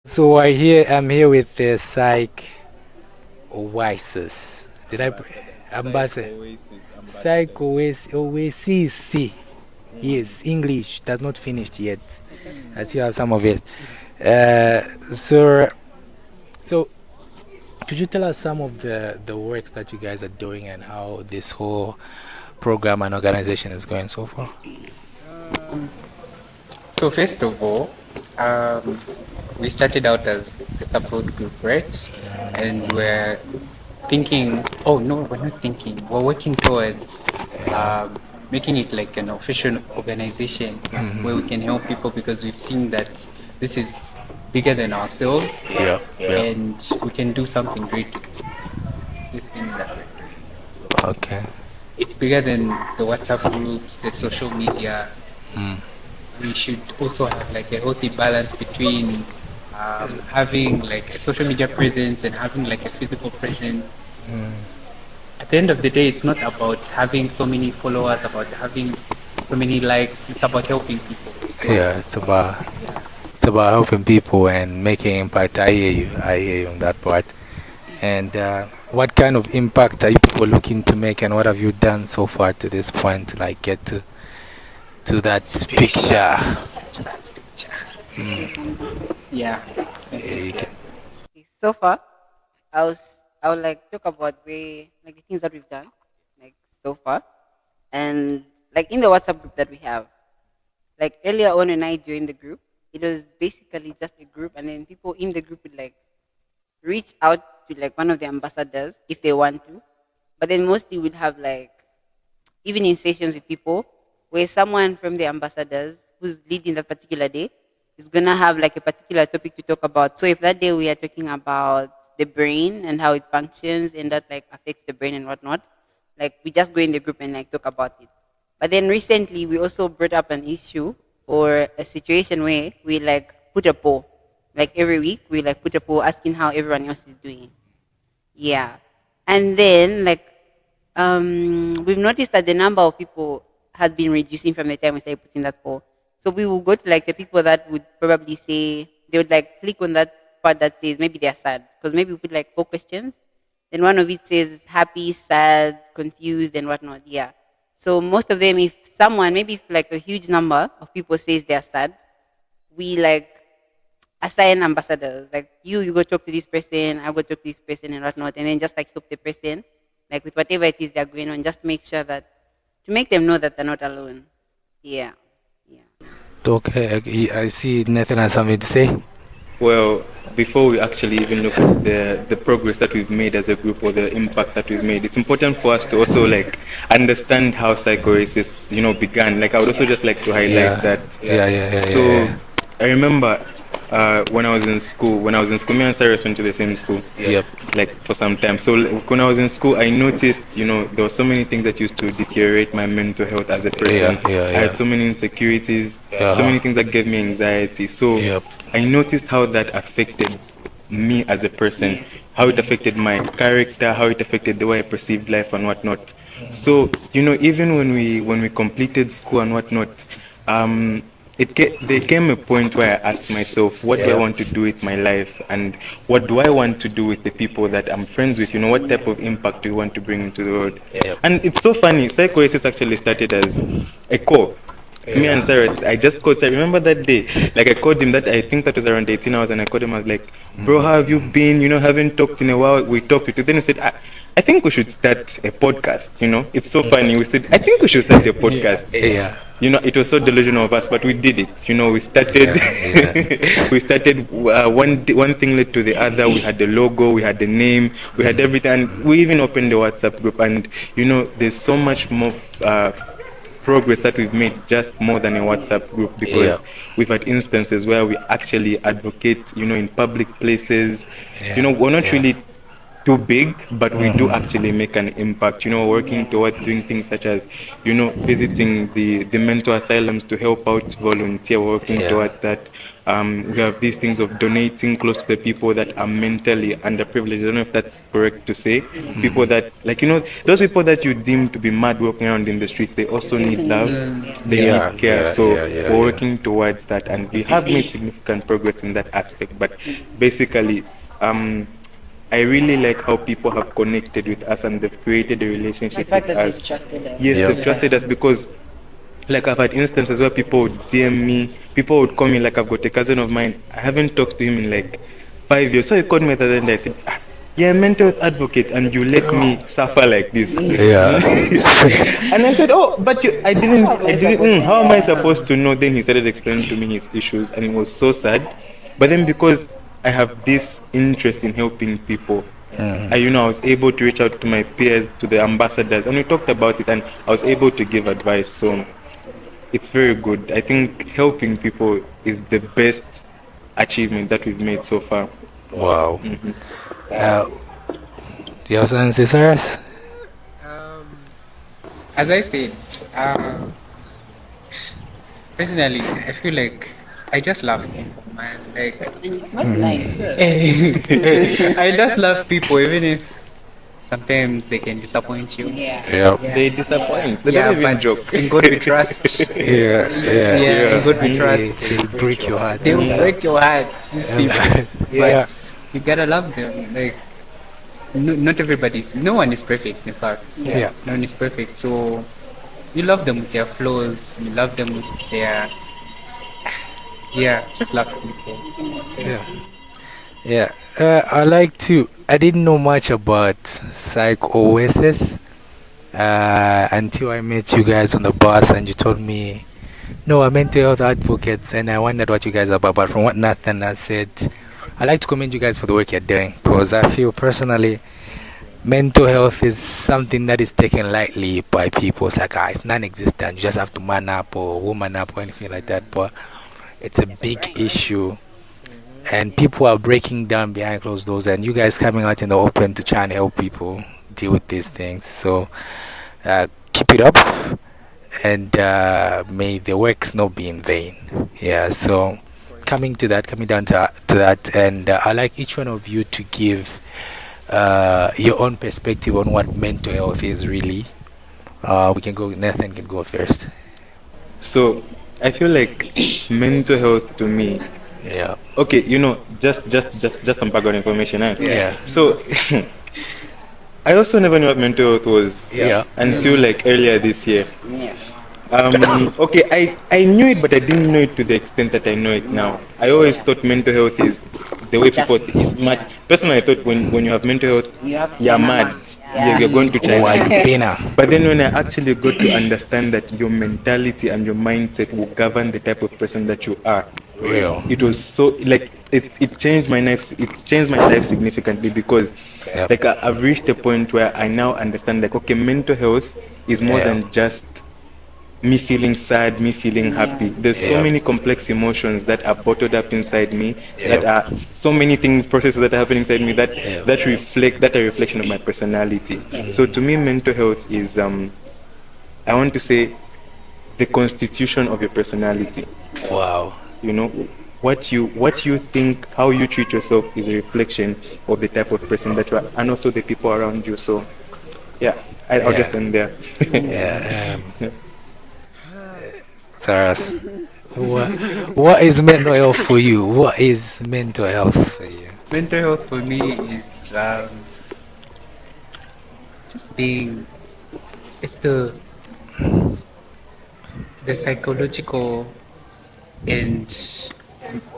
So I'm here with the Psych Oasis. Did I? Psych Ambassador. Oasis Psych ambassadors. Oasis. Yes, English does not finished yet. I still have some of it. So, so could you tell us some of the works that you guys are doing and how this whole program and organization is going so far? So first of all, um, we started out as a support group, right? And we're thinking, oh no, we're not thinking. We're working towards um, making it like an official organization where we can help people because we've seen that this is bigger than ourselves Yeah, yeah. and we can do something great with this thing that we're doing. So Okay. it's bigger than the WhatsApp groups, the social media. We should also have like a healthy balance between having like a social media presence and having like a physical presence. At the end of the day, it's not about having so many followers, about having so many likes. It's about helping people. So Yeah, it's about helping people and making impact. I hear you. I hear you on that part. And what kind of impact are you people looking to make, and what have you done so far to this point to like get to that picture? that's picture. Say something. Yeah. Yeah, you can, Okay, so far, I would like talk about the things that we've done, like so far, and like in the WhatsApp group that we have. Like earlier on when I joined the group, it was basically just a group, and then people in the group would like reach out to like one of the ambassadors if they want to, but then mostly we'd have like evening sessions with people where someone from the ambassadors who's leading that particular day is gonna have like a particular topic to talk about. So if that day we are talking about the brain and how it functions and that like affects the brain and whatnot, like we just go in the group and like talk about it. But then recently we also brought up an issue or a situation where we like put a poll. Like every week we like put a poll asking how everyone else is doing. Yeah. And then we've noticed that the number of people has been reducing from the time we started putting that poll. So we will go to like the people that would probably say they would like click on that part that says maybe they're sad because maybe we put like 4 questions. Then one of it says happy, sad, confused, and whatnot. Yeah. So most of them, if someone, maybe if like a huge number of people says they're sad, we like assign ambassadors. Like you go talk to this person, I go talk to this person and whatnot, and then just like help the person, like with whatever it is they're going on, just to make sure that to make them know that they're not alone. Yeah, yeah. okay, I see Nathan has something to say. Well, before we actually even look at the progress that we've made as a group or the impact that we've made, it's important for us to also like understand how psychoasis, began. Like I would also just like to highlight Yeah, that. So yeah. I remember when I was in school. When I was in school, me and Cyrus went to the same school. Yep. Like for some time. So like, when I was in school, I noticed, there were so many things that used to deteriorate my mental health as a person. I had so many insecurities, so many things that gave me anxiety. So Yep. I noticed how that affected me as a person, how it affected my character, how it affected the way I perceived life and whatnot. So even when we completed school and whatnot, there came a point where I asked myself, what do I want to do with my life, and what do I want to do with the people that I'm friends with? What type of impact do you want to bring into the world? Yep. And it's so funny. Psychoasis actually started as a call. Me and Cyrus, I just called. I remember that day. Like I called him. That I think that was around 18 hours, and I called him. I was like, "Bro, how have you been? Haven't talked in a while. We talked with you." Then he said, "I think we should start a podcast." It's so funny. We said, "I think we should start a podcast." Yeah. It was so delusional of us, but we did it. We started. We started. One thing led to the other. We had the logo. We had the name. We had everything. And we even opened the WhatsApp group. And there's so much more. Progress that we've made just more than a WhatsApp group, because we've had instances where we actually advocate, in public places. We're not really too big, but we do actually make an impact. You know, working towards doing things such as, you know, visiting the mental asylums to help out, volunteer, working Yeah. towards that. We have these things of donating close to the people that are mentally underprivileged. I don't know if that's correct to say. People that, like, you know, those people that you deem to be mad walking around in the streets, they also need love, they Yeah, need care. yeah, So yeah, yeah, we're yeah. working towards that, and we have made significant progress in that aspect. But basically, I really like how people have connected with us and they've created a relationship The fact with that us. they've trusted us. Yes, Yeah. they've trusted us because, like, I've had instances where people would DM me, people would call me, like, I've got a cousin of mine, I haven't talked to him in like 5 years. So he called me the other day, I said, you're a mental health advocate and you let me suffer like this. Yeah. And I said, oh, but how am I supposed to know? Then he started explaining to me his issues and it was so sad. But then because I have this interest in helping people, I was able to reach out to my peers, to the ambassadors, and we talked about it and I was able to give advice. So it's very good. I think helping people is the best achievement that we've made so far. Wow. Do you have something to say, Cyrus? As I said, personally, I feel like I just love people, man. Like, It's not nice. I just love people, even if sometimes they can disappoint you. Yeah. Yeah. They disappoint. They Yeah, don't even but joke. in God we trust. Yeah. Yeah, in God we trust. They break your heart. They will break your heart, these people. Yeah. But you gotta love them. Like, not everybody's, no one is perfect, in fact. Yeah. No one is perfect. So you love them with their flaws, you love them with their, yeah, just love people. Yeah. Yeah. I didn't know much about Psych Oasis until I met you guys on the bus and you told me, no, I'm mental health advocates, and I wondered what you guys are about. But from what Nathan has said, I'd like to commend you guys for the work you're doing, because I feel personally mental health is something that is taken lightly by people. It's like, it's non-existent. You just have to man up or woman up or anything like that. But it's a big issue, and people are breaking down behind closed doors, and you guys coming out in the open to try and help people deal with these things. So keep it up, and may the works not be in vain. Yeah, so coming down to that, and I'd like each one of you to give your own perspective on what mental health is really. We can go, Nathan can go first. So I feel like mental health to me, Yeah. okay, just some background information. Yeah. So I also never knew what mental health was Yeah. until like earlier this year. Yeah. Okay, I knew it, but I didn't know it to the extent that I know it now. I always thought mental health is the way people is mad. Personally, I thought when you have mental health, You have you're China mad. mad. Yeah. You're going to China. Walipina. But then when I actually got to understand that your mentality and your mindset will govern the type of person that you are, Real. it was so like it changed my life. It changed my life significantly because Yep. like I've reached a point where I now understand like, okay, mental health is more Yeah. than just me feeling sad, me feeling happy. There's so Yeah. many complex emotions that are bottled up inside me. Yeah. That are so many things, processes that are happening inside me that Yeah. that are a reflection of my personality. So to me, mental health is I want to say the constitution of your personality. Wow. You know, what you think, how you treat yourself is a reflection of the type of person that you are, and also the people around you. So yeah, I'll Yeah. just end there. Yeah. Cyrus, what is mental health for you? What is mental health for you? Mental health for me is just being, it's the psychological and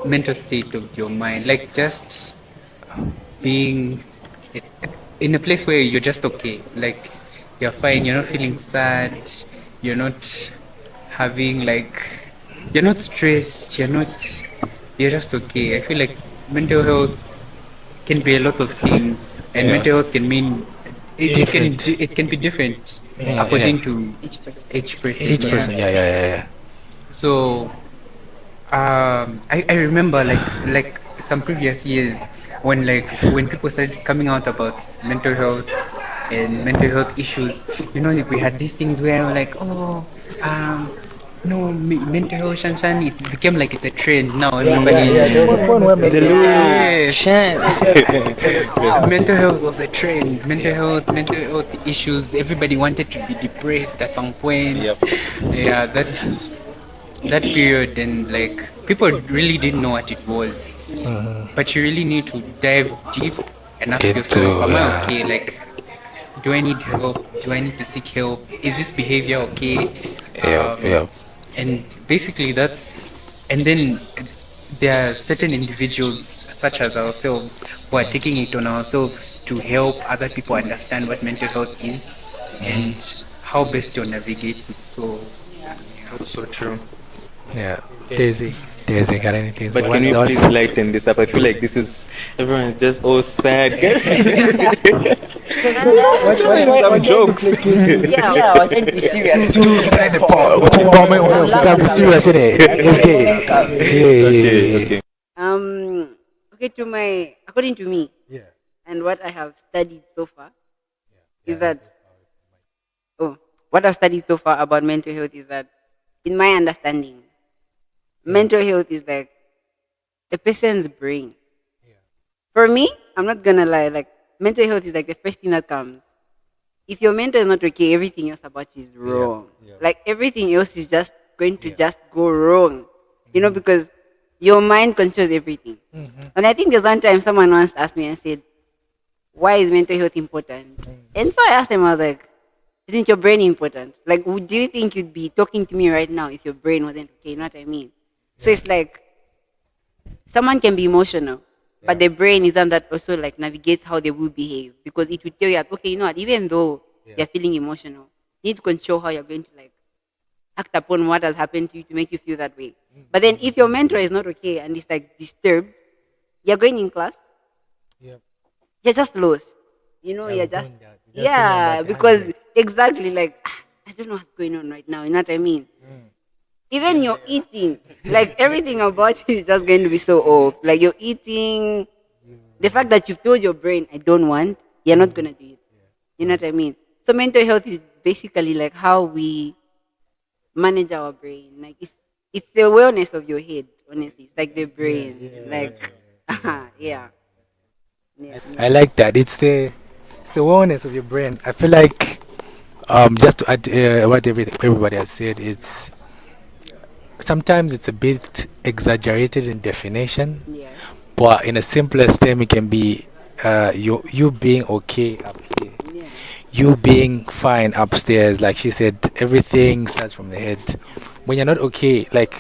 mental state of your mind, like just being in a place where you're just okay, like you're fine, you're not feeling sad, you're not having like, you're not stressed, you're just okay. I feel like mental health can be a lot of things, and Yeah. mental health can mean Different. it can be different Yeah, according yeah. to Each person. each person. Each person, yeah. So I remember like some previous years when people started coming out about mental health and mental health issues, we had these things where we're like, oh, mental health, Shanshan, it became like it's a trend now. Everybody, There was a point where mental health was a trend. Mental health issues. Everybody wanted to be depressed at some point. Yeah, that period, and like people really didn't know what it was. But you really need to dive deep and ask yourself, am I okay? Like, do I need help? Do I need to seek help? Is this behavior okay? And basically and then there are certain individuals such as ourselves who are taking it on ourselves to help other people understand what mental health is and how best to navigate it. So That's so true. Yeah, Daisy, got anything? But can you please lighten this up? I feel like this is everyone is just all sad. Some jokes. Yeah, we're trying to be serious. Serious, isn't it? It's gay. Okay. Okay, according to me, and what I have studied so far, is that, what I've studied so far about mental health is that, in my understanding, mental health is like a person's brain. For me, I'm not gonna lie, like, mental health is like the first thing that comes. If your mental is not okay, everything else about you is wrong. Like, everything else is just going to just go wrong. Because your mind controls everything. And I think there's one time someone once asked me and said, why is mental health important? And so I asked them, I was like, isn't your brain important? Like, do you think you'd be talking to me right now if your brain wasn't okay? You know what I mean? So it's like, someone can be emotional, but the brain is one that also like navigates how they will behave, because it will tell you that, okay, you know what, even though you're feeling emotional, you need to control how you're going to like act upon what has happened to you to make you feel that way. But then if your mentor is not okay and it's like disturbed, you're going in class, you're just lost. You're just because exactly like, I don't know what's going on right now. You know what I mean? Even you're eating, like everything about you is just going to be so off. Like you're eating, the fact that you've told your brain, I don't want, you're not going to do it. You know what I mean? So mental health is basically like how we manage our brain. Like it's the wellness of your head, honestly. It's like the brain. I like that. It's the wellness of your brain. I feel like just to add what everybody has said, it's sometimes it's a bit exaggerated in definition, but in a simplest term, it can be you being okay up here, you being fine upstairs. Like she said, everything starts from the head. When you're not okay, like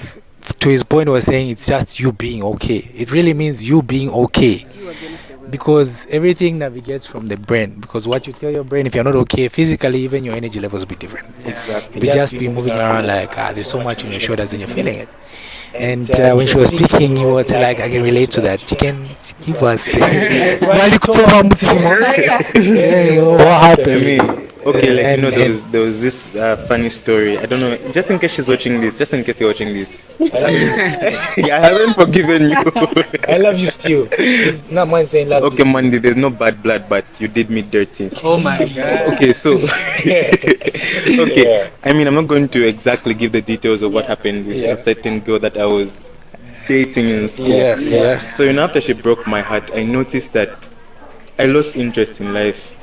to his point, was saying it's just you being okay. It really means you being okay. Because everything navigates from the brain. Because what you tell your brain, if you're not okay physically, even your energy levels will be different. Exactly. You just be moving around like there's so much on your shoulders and you're feeling it. And when she was speaking, you were like, I can relate to that. You can give us what happened? Okay, like there was this funny story. I don't know, just in case she's watching this, just in case you're watching this. I haven't forgiven you. I love you still. It's not mine saying love. Okay, Mandy, there's no bad blood, but you did me dirty. Oh my god. Okay, so okay. I mean, I'm not going to exactly give the details of what happened with a certain girl that I was dating in school. So after she broke my heart, I noticed that I lost interest in life.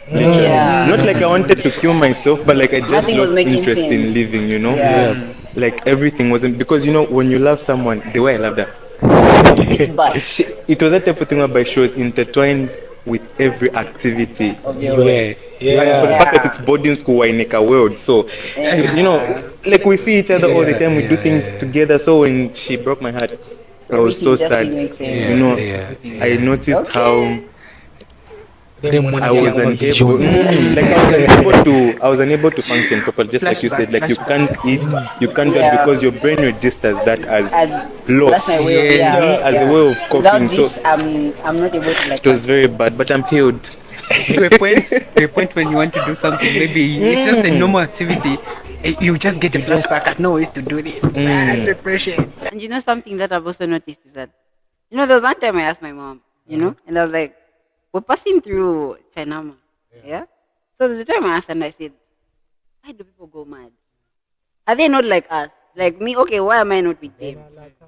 Not like I wanted to kill myself, but like I just lost interest in living, Like everything wasn't, because when you love someone the way I loved her, it was that type of thing whereby she was intertwined with every activity. And for the fact that it's boarding school, we're in a world, so like we see each other all the time, we do things together. So when she broke my heart, I was so sad. I noticed how I was unable, I was unable to function properly. Just like you said, like you can't eat, you can't do it because your brain registers that as loss, That's my way of, as a way of coping. Without So this, I'm not able to like. it was very bad, but I'm healed. To a point when you want to do something, maybe it's just a normal activity, you just get a flashback at no ways to do this. Depression. And something that I've also noticed is that, there was one time I asked my mom, you know? And I was like, we're passing through Chainama. Yeah. So there's a time I asked and I said, why do people go mad? Are they not like us? Like me, okay, why am I not with them?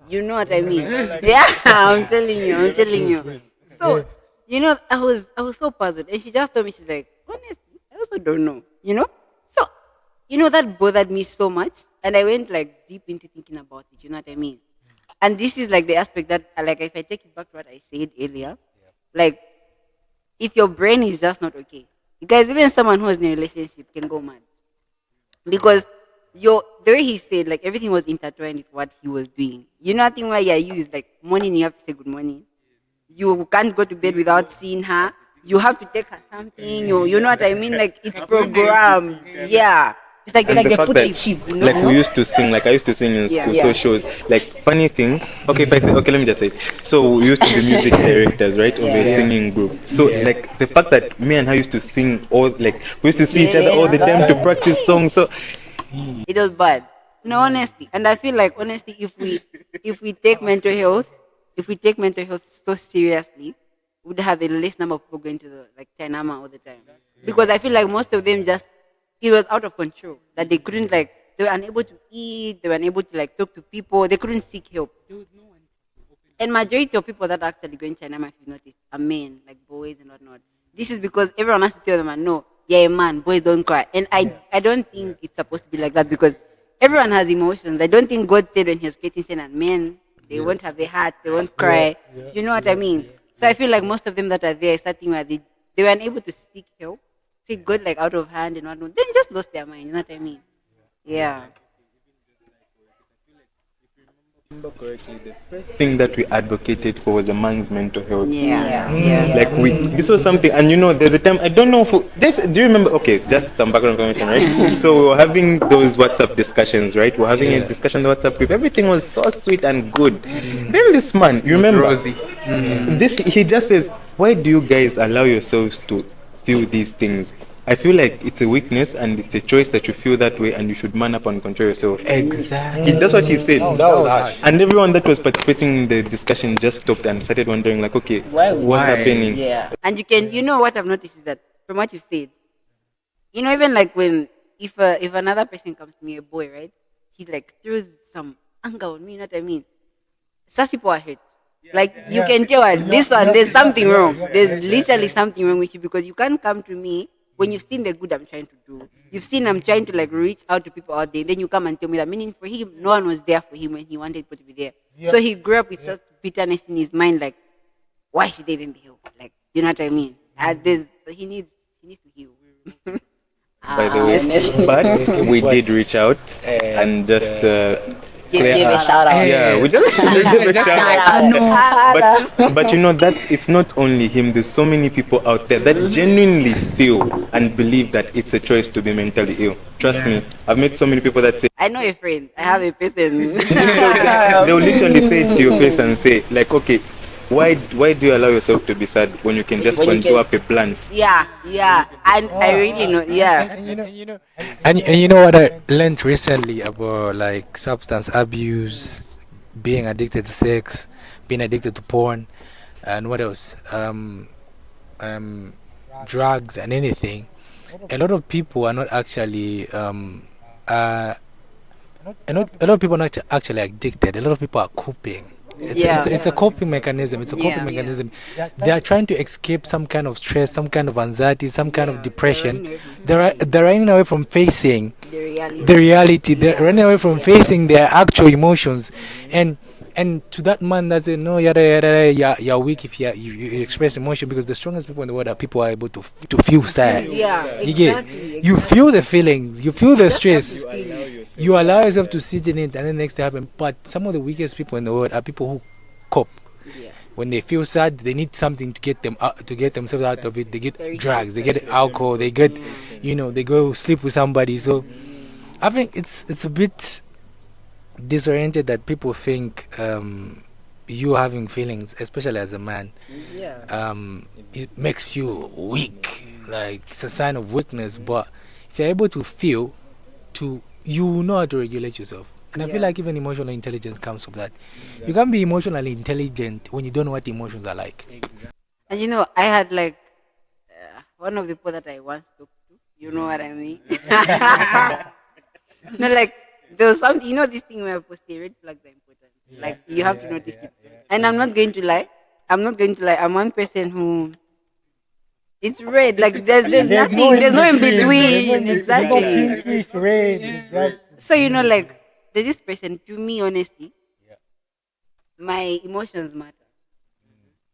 You know what I mean? Yeah, I'm telling you. So, you know, I was so puzzled. And she just told me, she's like, honestly, I also don't know, you know? So, you know, that bothered me so much. And I went like deep into thinking about it, you know what I mean? And this is like the aspect that, like, if I take it back to what I said earlier, like, if your brain is just not okay, you guys, even someone who is in a relationship can go mad. Because the way he said, like, everything was intertwined with what he was doing. You know, nothing like you use like morning, you have to say good morning. You can't go to bed without seeing her. You have to take her something. You know what I mean? Like, it's programmed. Yeah. It's like, And like the they fact put that, a chip, you know? like we used to sing, like I used to sing in school, Yeah. so shows. Like funny thing, okay, if I say, okay, let me just say, it. So we used to be music directors, right, of a singing group. So like the fact that me and her used to sing all, like we used to see each other all the time to practice songs. So It was bad. No, honestly. And I feel like, honestly, if we take mental health, so seriously, we would have a less number of people going to the like Chainama all the time. Because I feel like most of them just, it was out of control. That they couldn't like, they were unable to eat, they were unable to like talk to people, they couldn't seek help. And majority of people that are actually going to Chainama, if you notice, are men, like boys and whatnot. This is because everyone has to tell them, no, you're a man, boys don't cry. And I don't think it's supposed to be like that because everyone has emotions. I don't think God said when he was creating sin and men, they won't have a heart, they won't cry. You know what I mean? So I feel like most of them that are there is something where they were unable to seek help, take God like out of hand and whatnot. They just lost their mind, you know what I mean? Yeah. thing that we advocated for was a man's mental health. Yeah. Like this was something, and you know, there's a time I don't know who. Do you remember? Okay, just some background information, right? So we were having those WhatsApp discussions, right? We were having a discussion in the WhatsApp group. Everything was so sweet and good. Then this man, you remember? Rosie. This he just says, "Why do you guys allow yourselves to feel these things?" I feel like it's a weakness and it's a choice that you feel that way, and you should man up and control yourself. Exactly. That's what he said. That was harsh. And everyone that was participating in the discussion just stopped and started wondering, like, okay, what's happening? Yeah. And you know what I've noticed is that from what you said, you know, even like if another person comes to me, a boy, right, he like throws some anger on me, you know what I mean? Such people are hurt. Like you can tell this one, there's something wrong. There's literally something wrong with you because you can't come to me when you've seen the good I'm trying to do. You've seen I'm trying to like reach out to people out there. Then you come and tell me that. Meaning for him, no one was there for him when he wanted people to be there. So he grew up with such bitterness in his mind, like, why should they even be helped? Like, you know what I mean? He needs to heal. By the way, but we did reach out and just Give a shout out. yeah, we just give a shout out. But you know, it's not only him. There's so many people out there that genuinely feel and believe that it's a choice to be mentally ill. Trust me, I've met so many people that say I know a friend. I have a person. they'll literally say it to your face and say, like, okay, why do you allow yourself to be sad when you can just conjure up a plant? yeah. And I really know. Yeah. And you know what I learned recently about like substance abuse, being addicted to sex, being addicted to porn, and what else? Drugs and anything. A lot of people are not actually a lot of people are not actually addicted. A lot of people are coping. It's a coping mechanism. It's a coping mechanism. They are trying to escape some kind of stress, some kind of anxiety, some kind of depression. They're running away from facing the reality. They're running away from facing their actual emotions. And to that man that says, no, you're weak if you express emotion, because the strongest people in the world are people who are able to feel sad. Yeah. You get, you feel the feelings, you feel the stress, you allow yourself to sit in it, and then next thing happen. But some of the weakest people in the world are people who cope. When they feel sad, they need something to get them out, to get themselves out of it. They get drugs, they get alcohol, they get, they go sleep with somebody. So I think it's a bit disoriented that people think you having feelings, especially as a man, it makes you weak. Like it's a sign of weakness. But if you're able to feel, you know how to regulate yourself. And I feel like even emotional intelligence comes from that. You can't be emotionally intelligent when you don't know what emotions are like. And you know, I had like one of the people that I once talked to. You know what I mean? No, like there was something. You know, this thing where people say red flags are important. Like you have to notice it. And I'm not going to lie. I'm one person who. It's red. Like there's nothing. There's no in between. Exactly. Pinkish red. It's just So you know, like there's this person. To me, honestly, my emotions matter.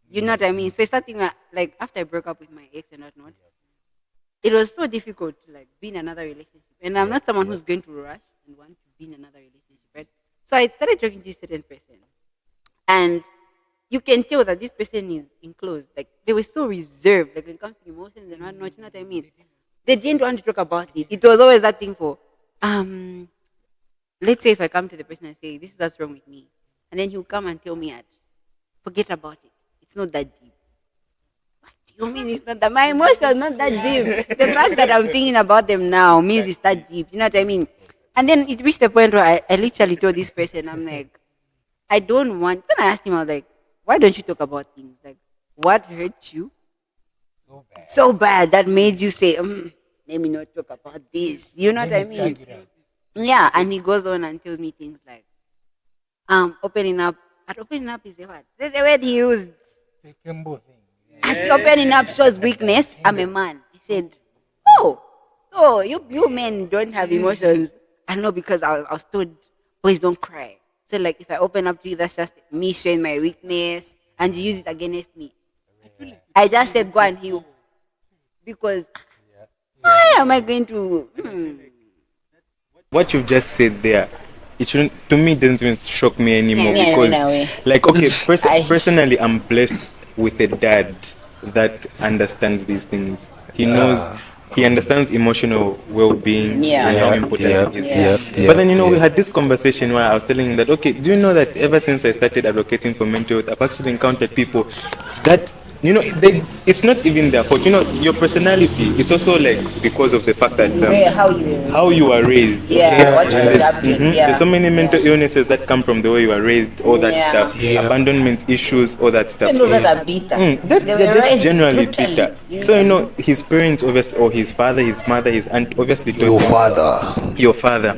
You know what I mean? So it's something like after I broke up with my ex and whatnot, it was so difficult to like be in another relationship. And I'm not someone who's going to rush and want to be in another relationship, right? So I started talking to a certain person, and you can tell that this person is enclosed. Like they were so reserved, like when it comes to emotions and whatnot. You know what I mean? They didn't want to talk about it. It was always that thing for, let's say if I come to the person and say, this is what's wrong with me, and then he'll come and tell me, forget about it. It's not that deep. What do you mean it's not that? My emotions are not that deep. The fact that I'm thinking about them now means it's that deep. You know what I mean? And then it reached the point where I literally told this person, I'm like, I don't want. Then I asked him, I was like, why don't you talk about things? Like, what hurt you so bad that made you say, let me not talk about this? You know what I mean? Yeah. And he goes on and tells me things like, opening up. At opening up is a what? There's a word he used. At opening up shows weakness. I'm a man. He said, oh, so you men don't have emotions. I know because I was told boys don't cry. So like if I open up to you, that's just me showing my weakness and you use it against me. I just said go and heal. Because why am I going to What you've just said there, it shouldn't, to me, doesn't even shock me anymore because, like, okay, personally, I'm blessed with a dad that understands these things. He knows, he understands emotional well-being and how important it is. But then, you know, we had this conversation where I was telling him that, okay, do you know that ever since I started advocating for mental health, I've actually encountered people that, you know, it's not even their fault. You know, your personality, it's also like because of the fact that how you are raised. What you adapted. There's so many mental illnesses that come from the way you are raised, all that stuff, abandonment issues, all that stuff. And those that are bitter. They're just generally bitter. So, you know, his parents, obviously, or his father, his mother, his aunt, obviously told your father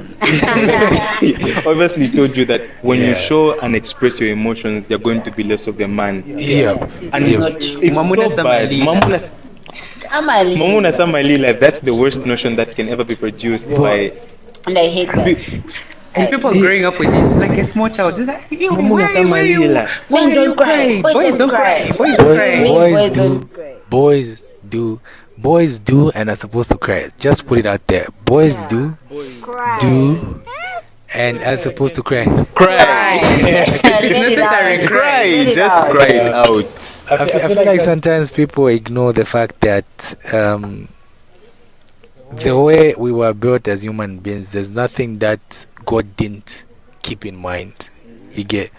obviously told you that when you show and express your emotions, you're going to be less of a man. And it's so bad. Mamuna Samali, like, that's the worst notion that can ever be produced by. And I hate that. And people growing up with it, like a small child, they're like, Mamuna Samali, like, why don't cry? Boys don't cry. Boys do and are supposed to cry. Just put it out there. Boys do and are supposed to cry. If necessary, cry. Just cry it out. I feel like sometimes people ignore the fact that the way we were built as human beings, there's nothing that God didn't keep in mind. You get,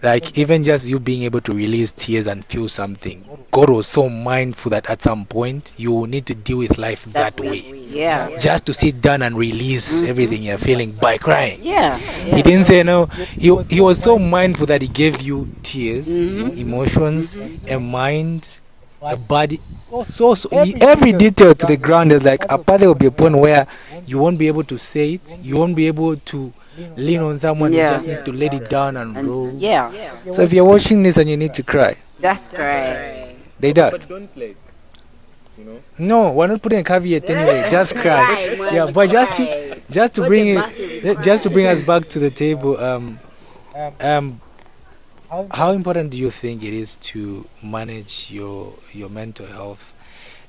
like, even just you being able to release tears and feel something, God was so mindful that at some point you will need to deal with life that way. Just to sit down and release everything you're feeling by crying. He didn't say no. He was so mindful that he gave you tears, emotions, a mind, a body. So every detail to the ground is like a part. There will be a point where you won't be able to say it. You won't be able to lean on someone. You just need to let it down and roll. So if you're watching this and you need to cry, that's right. They don't. But don't, like, you know. No, we're not putting a caveat anyway. Just cry. But just to bring us back to the table. How important do you think it is to manage your mental health,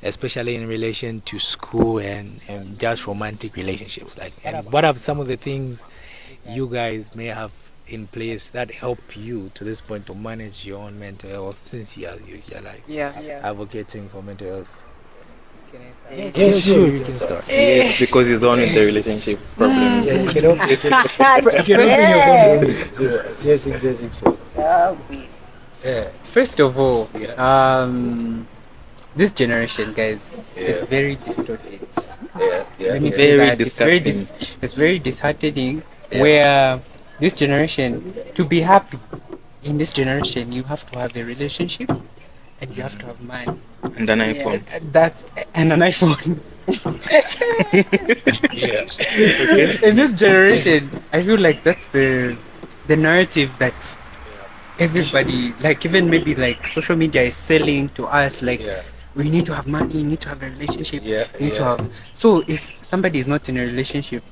especially in relation to school and just romantic relationships? Like, and what are some of the things you guys may have in place that help you to this point to manage your own mental health, since you're like advocating for mental health? Can I start? Yes, sure, you can start. Yes, because he's the one with the relationship problems. First of all, this generation, guys, is very distorted. Let me say Very that. disgusting. It's very disheartening. Where this generation, to be happy in this generation, you have to have a relationship and you have to have money. And an iPhone. That and an iPhone. In this generation, I feel like that's the narrative that everybody, like even maybe like social media is selling to us, like we need to have money, you need to have a relationship, you need to have. So if somebody is not in a relationship,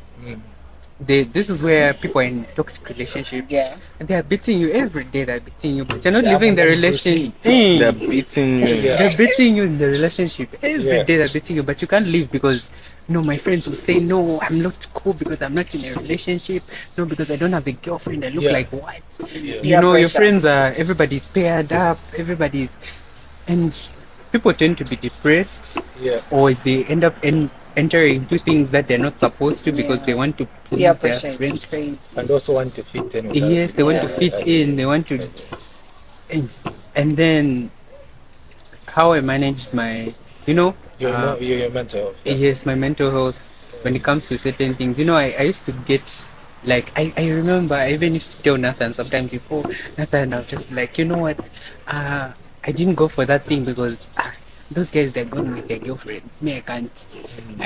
this is where people are in toxic relationship. Yeah. And they are beating you every day. They're beating you, but you're not living the relationship. They're beating you. They're beating you in the relationship every day. They're beating you, but you can't leave because no, my friends will say no. I'm not cool because I'm not in a relationship. No, because I don't have a girlfriend. I look like what? You Peer know, your pressure. friends are. Everybody's paired up. Everybody's, and people tend to be depressed. Or they end up entering into things that they're not supposed to because they want to Peer please their pressure is friends. crazy. And also want to fit in. Yes, they want to fit in. They want to, and then how I managed my, Your mental health. yes, my mental health when it comes to certain things. I used to get like I remember I even used to tell Nathan sometimes, you call Nathan, I'll just be like, you know what, I didn't go for that thing because those guys, they're going with their girlfriends. Me, I can't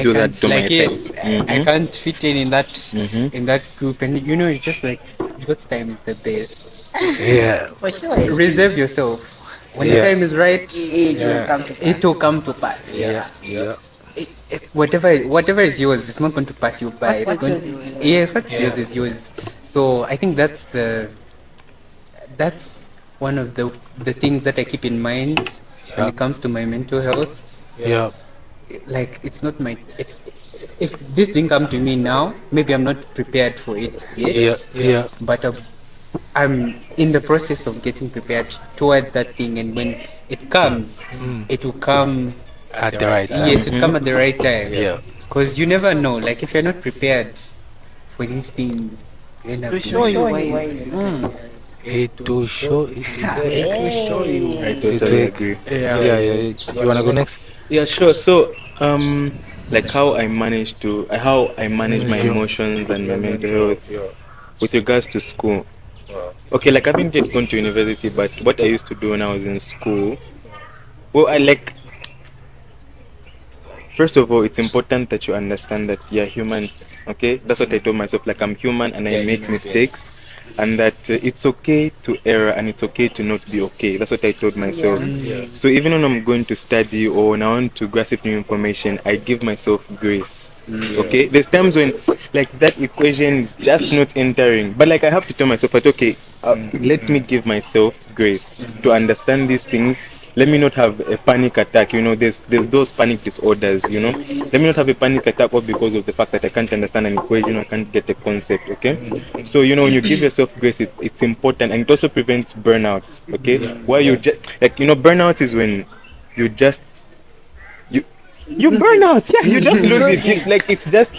Do that to like myself. yes, I can't fit in that group. And it's just like God's time is the best. Yeah. For sure. Reserve yourself. When the time is right, It will come to it will come to pass. Whatever is yours, it's not going to pass you by. What's It's yours going, is yours. yes, what's yours is yours. So I think that's one of the things that I keep in mind when it comes to my mental health. Yeah. Like it's not my it's if this didn't come to me now, maybe I'm not prepared for it yet. Yeah. But I'm in the process of getting prepared towards that thing, and when it comes, it will come At the right time. Yes, it come at the right time. Yeah. Because you never know. Like if you're not prepared for these things, you end up To show you why It to show it. It will show you. I totally agree. Yeah. You wanna go next? Yeah, sure. So, like how I manage my emotions and my mental health with regards to school. Okay, like I haven't yet gone to university, but what I used to do when I was in school, well, first of all, it's important that you understand that you're human. Okay, that's what I told myself. Like I'm human and I make mistakes, and that it's okay to err and it's okay to not be okay. That's what I told myself. So even when I'm going to study or when I want to grasp new information, I give myself grace. Okay, there's times when like that equation is just not entering, but like I have to tell myself that okay, let me give myself grace to understand these things. Let me not have a panic attack. There's those panic disorders. Let me not have a panic attack all because of the fact that I can't understand an equation, I can't get a concept. Okay, so when you give yourself grace, it's important, and it also prevents burnout. Okay, where you just burnout is when you just you burn out. Yeah, you just lose it. It's just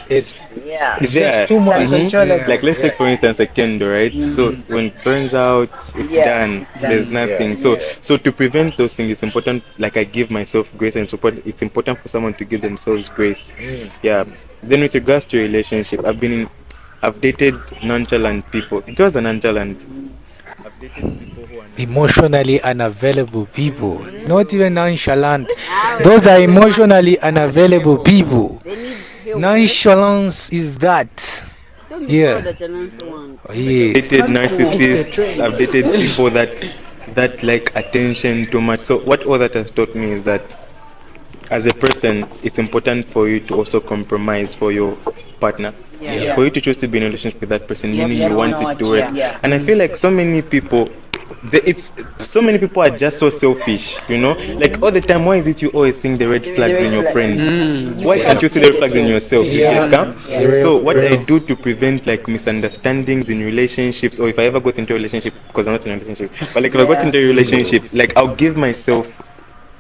Yeah. there. Too much. Like let's take for instance a candle, right? So when it burns out, it's Yeah, done. There's nothing. So to prevent those things, it's important. Like I give myself grace, and it's important for someone to give themselves grace. Yeah. Then with regards to relationship, I've dated nonchalant people. Girls are nonchalant. I've dated people who are Emotionally unavailable people, not even nonchalant. Those are emotionally unavailable people. they need help. Nonchalance is that. Don't Yeah. know that you're nonchalant. Yeah. dated narcissists. I've dated people that like attention too much. So what all that has taught me is that as a person, it's important for you to also compromise for your partner. Yeah. For you to choose to be in a relationship with that person, Yeah, meaning yeah, you want no, it to work. yeah. And I feel like so many people are just so selfish, like all the time. Why is it you always seeing the red flags in your friends? Why can't you see the red flags in yourself? You get calm? So what I do to prevent like misunderstandings in relationships, or if I ever got into a relationship, because I'm not in a relationship, but like if I got into a relationship, like I'll give myself,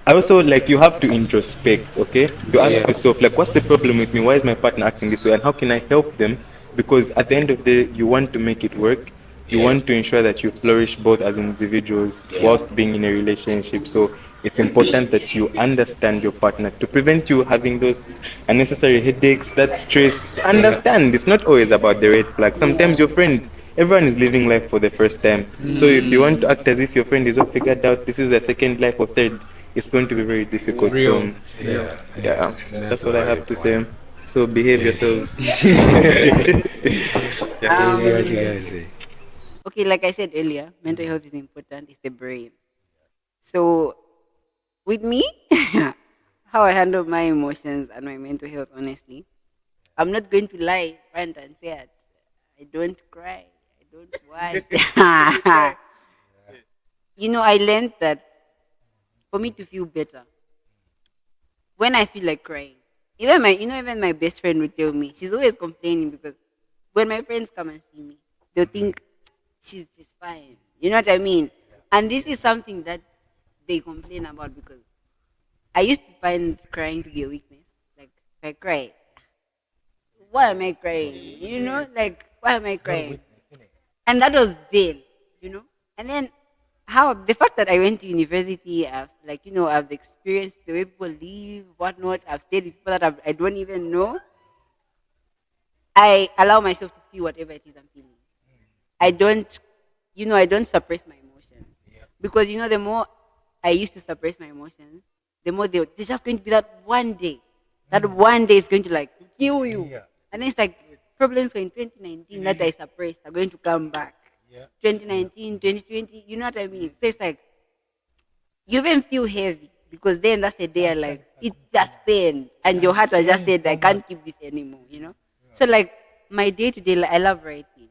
I also like you have to introspect, okay? You ask yourself, like, what's the problem with me? Why is my partner acting this way? And how can I help them? Because at the end of the day, you want to make it work. You want to ensure that you flourish both as individuals whilst being in a relationship. So it's important that you understand your partner to prevent you having those unnecessary headaches, that stress. Understand, it's not always about the red flag. Sometimes your friend everyone is living life for the first time. So if you want to act as if your friend is all figured out, this is the second life or third, it's going to be very difficult. So yeah, that's what I have to say. So behave yourselves. Daisy, what you guys say? Okay, like I said earlier, mental health is important. It's the brain. So, with me, how I handle my emotions and my mental health, honestly, I'm not going to lie, rant, and say it. I don't cry. I don't want. I learned that for me to feel better, when I feel like crying, even my best friend would tell me, she's always complaining because when my friends come and see me, they'll think she's fine. You know what I mean? And this is something that they complain about because I used to find crying to be a weakness. Like, if I cry, why am I crying? Like, why am I crying? And that was then. And then how the fact that I went to university, I've experienced the way people live, whatnot. I've stayed with people that I don't even know. I allow myself to feel whatever it is I'm feeling. I don't suppress my emotions. Because, the more I used to suppress my emotions, the more there's just going to be that one day. That one day is going to kill you. And then it's like problems in 2019 that I suppressed are going to come back. 2019, 2020, you know what I mean? So it's like, you even feel heavy because then that's the day it just pained and your heart has just said, I can't keep this anymore. So my day to day, I love writing.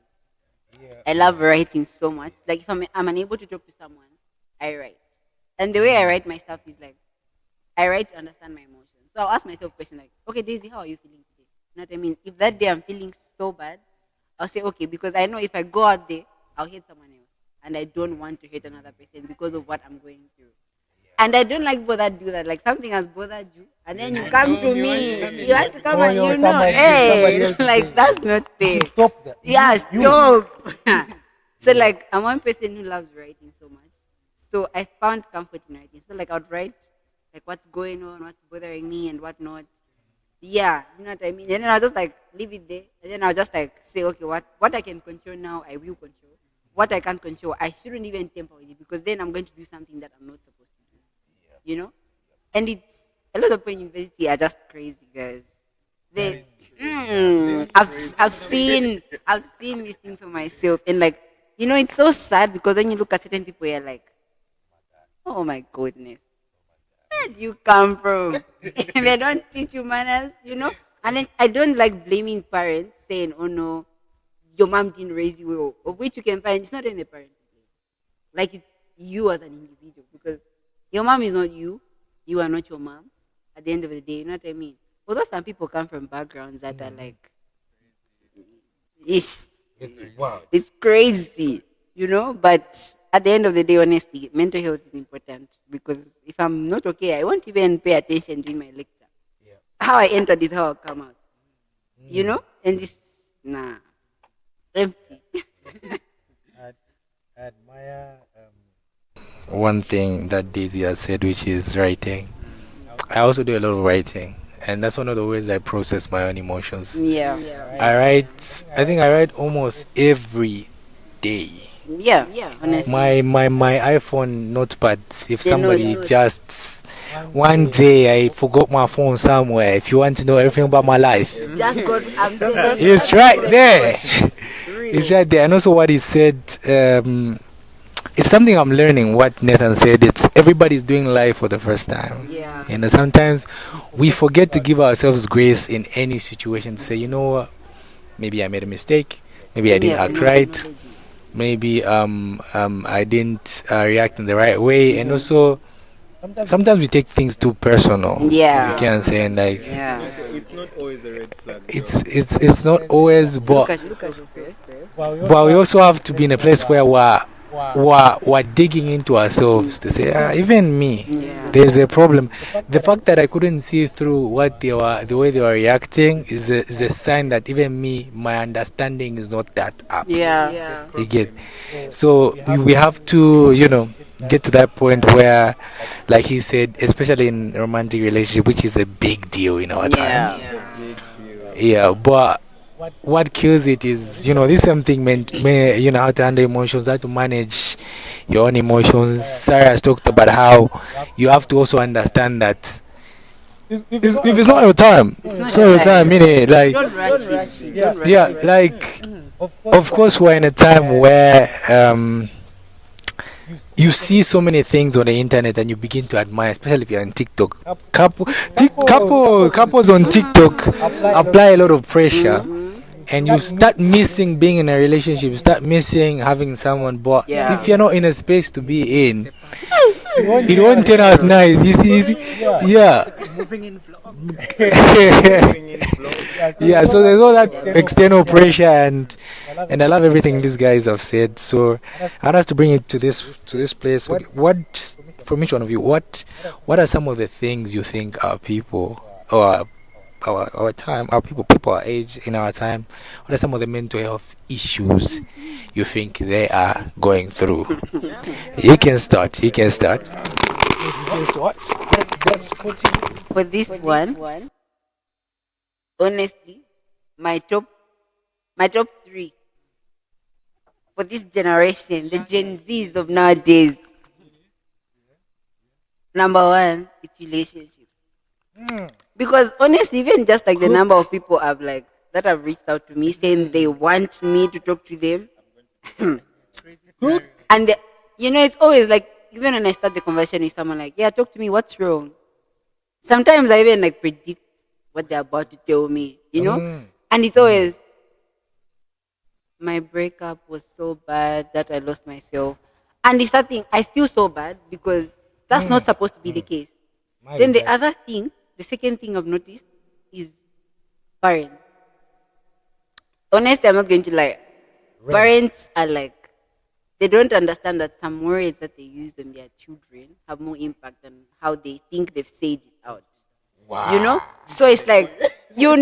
I love writing so much. Like if I'm unable to talk to someone, I write. And the way I write my stuff is I write to understand my emotions. So I'll ask myself a question okay, Daisy, how are you feeling today? You know what I mean? If that day I'm feeling so bad, I'll say, okay, because I know if I go out there, I'll hate someone else. And I don't want to hate another person because of what I'm going through. And I don't like people that do that. Like something has bothered you, and then you come to me. You have to come and hey, that's not fair. Stop that. Yeah, stop. So I'm one person who loves writing so much. So I found comfort in writing. So I would write what's going on, what's bothering me and whatnot. Yeah, you know what I mean? And then I'll just leave it there. And then I'll just say, okay, what I can control now, I will control. What I can't control, I shouldn't even tamper with it because then I'm going to do something that I'm not supposed to do. And it's a lot of people in university are just crazy, guys. I've seen these things for myself, and it's so sad because when you look at certain people, you're like, oh my goodness, where do you come from? They don't teach you manners, And then I don't like blaming parents, saying, oh no, your mom didn't raise you well, of which you can find it's not any parent. It's you as an individual because your mom is not you. You are not your mom. At the end of the day, you know what I mean? Although some people come from backgrounds that are it's crazy, But at the end of the day, honestly, mental health is important because if I'm not okay, I won't even pay attention during my lecture. How I entered is how I'll come out. And this, empty. I admire one thing that Daisy has said, which is writing. I also do a lot of writing, and that's one of the ways I process my own emotions. I think I write almost every day. Honestly. My iPhone notepad, if somebody just one day I forgot my phone somewhere, if you want to know everything about my life, it's right there. It's right there. And also what he said, it's something I'm learning. What Nathan said, it's everybody's doing life for the first time. Sometimes we forget to give ourselves grace in any situation to say, you know what, maybe I made a mistake, maybe I didn't act right, maybe I didn't react in the right way. And also sometimes we take things too personal. You can say, and it's not always a red flag. It's not always, but we also have to be in a place where we're digging into ourselves to say, even me, there's a problem. The fact that I couldn't see through the way they were reacting is a sign that even me, my understanding is not that up. You get? So we have to, get to that point where, like he said, especially in a romantic relationship, which is a big deal in our time. But what kills it is, this something how to handle emotions, how to manage your own emotions. Sarah has talked about how you have to also understand that if it's not your time, it's not your time, like, Don't rush it. Don't rush yeah, it. like, of course, we're in a time where you see so many things on the internet and you begin to admire, especially if you're on TikTok. Couples on TikTok apply a lot of pressure, and you start missing being in a relationship. You start missing having someone. But Yeah. if you're not in a space to be in, it won't turn out nice. You see? Yeah. Yeah, so there's all that external pressure, and I love everything these guys have said. So I want us to bring it to this place. Okay, what, from each one of you, what are some of the things you think our people, or our time, our people our age, in our time, what are some of the mental health issues you think they are going through? You can start. For this one, honestly, my top 3 for this generation, the Gen Zs of nowadays. Number 1, it's relationships. Because honestly, even just like the number of people that have reached out to me saying they want me to talk to them, and it's always like, even when I start the conversation with someone, like, yeah, talk to me, what's wrong? Sometimes I even like predict what they're about to tell me, and it's always, my breakup was so bad that I lost myself, and it's that thing. I feel so bad because that's not supposed to be the case. Then the second thing I've noticed is parents. Honestly, I'm not going to lie. Parents are like, they don't understand that some words that they use on their children have more impact than how they think they've said it out. Wow. So it's like, you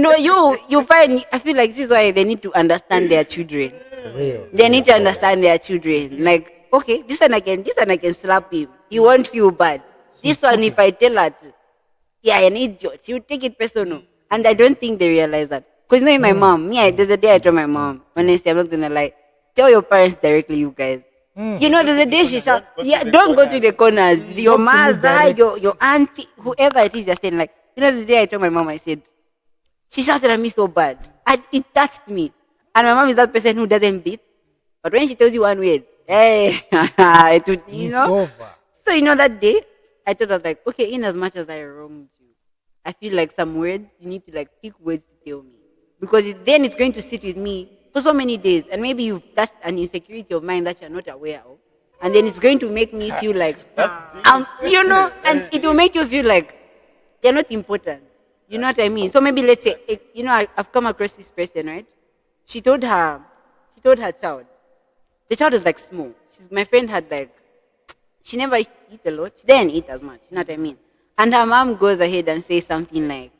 find, I feel like this is why they need to understand their children. They need to understand their children. Like, okay, this one I can slap him. He won't feel bad. This one, if I tell her to, yeah, an idiot, she would take it personal. And I don't think they realize that. Because my mom, there's a day I told my mom, honestly, I'm not gonna lie, tell your parents directly, you guys. There's a day she said, yeah, don't go to the corners. Your mother, your auntie, whoever it is, just saying, like, the day I told my mom, I said, she shouted at me so bad. It touched me. And my mom is that person who doesn't beat. But when she tells you one word, hey, it would, So, that day, I thought, I was like, okay, in as much as I wronged you, I feel like some words, you need to like pick words to tell me. Because then it's going to sit with me for so many days. And maybe you've touched an insecurity of mine that you're not aware of. And then it's going to make me feel like, and it will make you feel like they're not important. You know what I mean? So maybe let's say, I've come across this person, right? She told her child. The child is like small. My friend had like, she never eat a lot. She didn't eat as much. You know what I mean? And her mom goes ahead and says something like,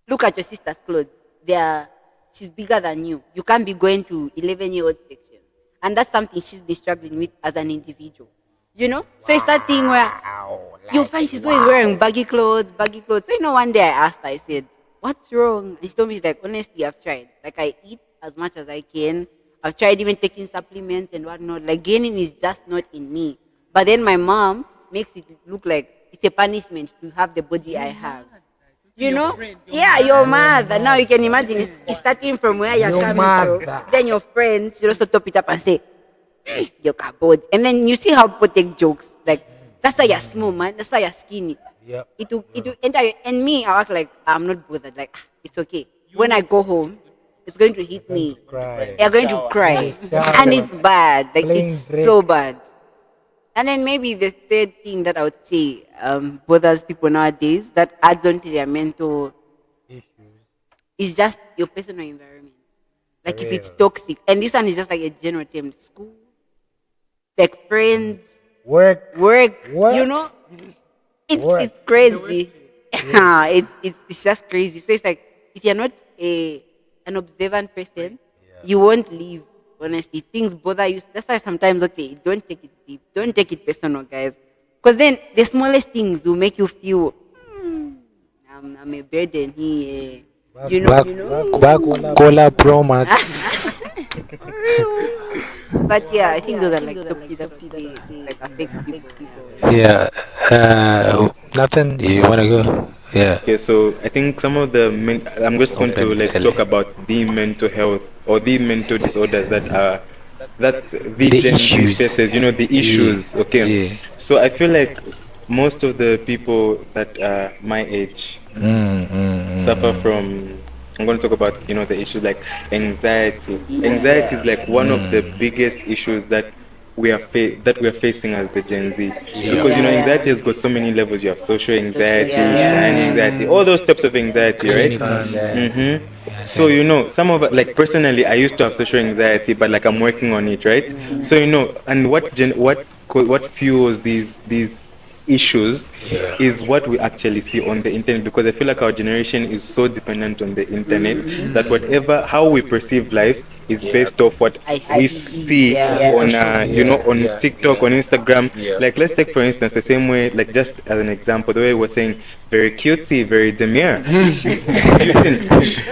look at your sister's clothes. She's bigger than you. You can't be going to 11-year-old section. And that's something she's been struggling with as an individual. So it's that thing where you find she's always wearing baggy clothes. So, one day I asked her, I said, what's wrong? And she told me, she's like, honestly, I've tried. Like, I eat as much as I can. I've tried even taking supplements and whatnot. Like, gaining is just not in me. But then my mom makes it look like it's a punishment to have the body I have. Your mother. Now you can imagine it's starting from where you're coming from. Then your friends, you also top it up and say, your cupboard. And then you see how people take jokes. Like, that's why you're small, man. That's why you're skinny. Yeah. It will enter. And me, I act like I'm not bothered. Like, it's okay. When I go home, it's going to hit me. You're going to cry. And it's bad. Like, it's so bad. And then maybe the third thing that I would say bothers people nowadays, that adds on to their mental issues, is just your personal environment. Like, if it's toxic. And this one is just like a general term. School, like friends, work. It's crazy. It's just crazy. So it's like, if you're not an observant person, you won't leave. Honestly, if things bother you, that's why sometimes, okay, don't take it deep, don't take it personal, guys, because then the smallest things will make you feel I'm a burden here. Coca-Cola Pro Max. But yeah, I think those are like top tier that they like affect people. Yeah. Nothing. You wanna go? Yeah. Okay, so I think some of the I'm just going to Open like tele. talk about the mental health or the mental disorders that are that the The Gen Z issues. faces. You know, the issues. Okay, Yeah. so I feel like most of the people that are my age suffer from. I'm going to talk about the issues like anxiety. Anxiety is like one of the biggest issues that we are facing as the Gen Z, because anxiety has got so many levels. You have social anxiety, shiny anxiety, all those types of anxiety, right? So some of it, like personally, I used to have social anxiety, but like I'm working on it, right? So and what fuels these issues is what we actually see on the internet, because I feel like our generation is so dependent on the internet that how we perceive life is based off what we see on on TikTok, on Instagram. Like, let's take for instance the same way, like just as an example, the way we're saying very cutesy, very demure. You've seen